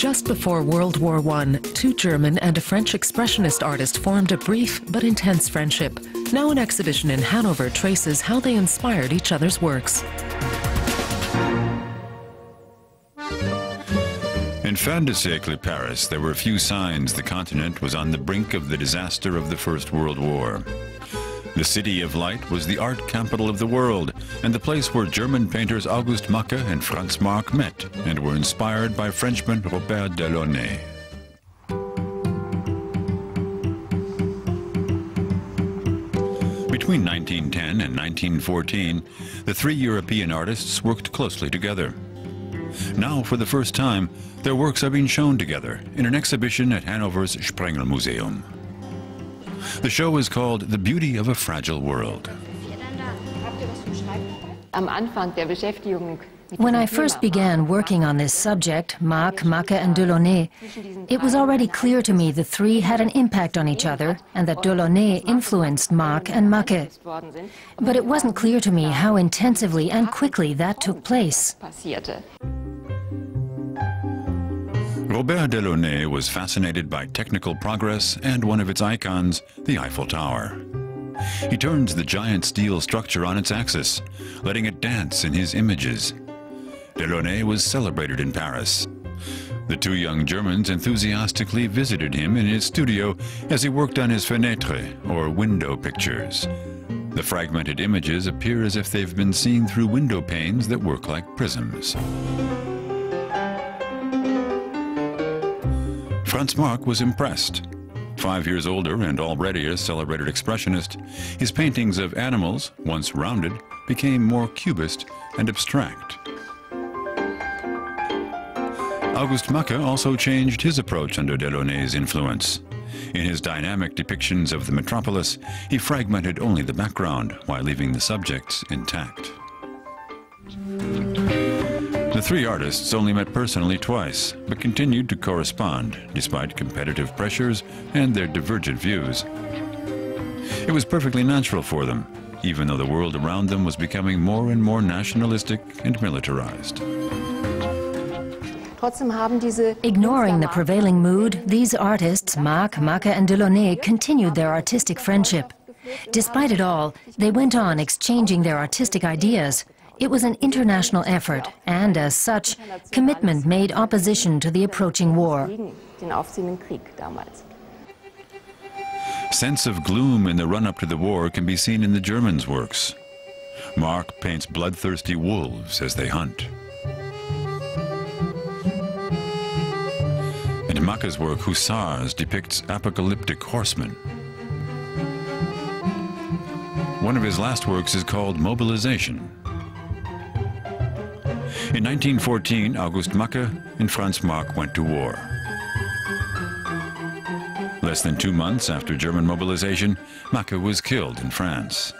Just before World War I, two German and a French expressionist artist formed a brief but intense friendship. Now an exhibition in Hanover traces how they inspired each other's works. In fin de siècle Paris, there were few signs the continent was on the brink of the disaster of the First World War. The City of Light was the art capital of the world, and the place where German painters August Macke and Franz met and were inspired by Frenchman Delaunay. Between 1910 and 1914, the three European artists worked closely together. Now, for the first time, their works are being shown together in an exhibition at Hanover's Sprengel Museum. The show is called The Beauty of a Fragile World. When I first began working on this subject, Marc, Macke and Delaunay, it was already clear to me the three had an impact on each other and that Delaunay influenced Marc and Macke. But it wasn't clear to me how intensively and quickly that took place. Robert Delaunay was fascinated by technical progress and one of its icons, the Eiffel Tower. He turns the giant steel structure on its axis, letting it dance in his images. Delaunay was celebrated in Paris. The two young Germans enthusiastically visited him in his studio as he worked on his fenêtres, or window pictures. The fragmented images appear as if they've been seen through window panes that work like prisms. Franz was impressed. 5 years older and already a celebrated expressionist, his paintings of animals, once rounded, became more cubist and abstract. August Macke also changed his approach under Delaunay's influence. In his dynamic depictions of the metropolis, he fragmented only the background while leaving the subjects intact. The three artists only met personally twice, but continued to correspond despite competitive pressures and their divergent views. It was perfectly natural for them, even though the world around them was becoming more and more nationalistic and militarized. Ignoring the prevailing mood, these artists, Marc, Macke and Delaunay, continued their artistic friendship. Despite it all, they went on exchanging their artistic ideas. It was an international effort, and as such, commitment made opposition to the approaching war. Sense of gloom in the run-up to the war can be seen in the Germans' works. Marc paints bloodthirsty wolves as they hunt. And Macke's work, Hussars, depicts apocalyptic horsemen. One of his last works is called Mobilization. In 1914, August Macke and Franz went to war. Less than 2 months after German mobilization, Macke was killed in France.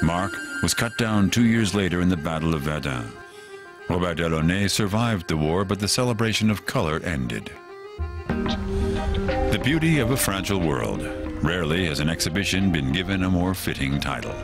Marc was cut down 2 years later in the Battle of Verdun. Robert Delaunay survived the war, but the celebration of color ended. The Beauty of a Fragile World. Rarely has an exhibition been given a more fitting title.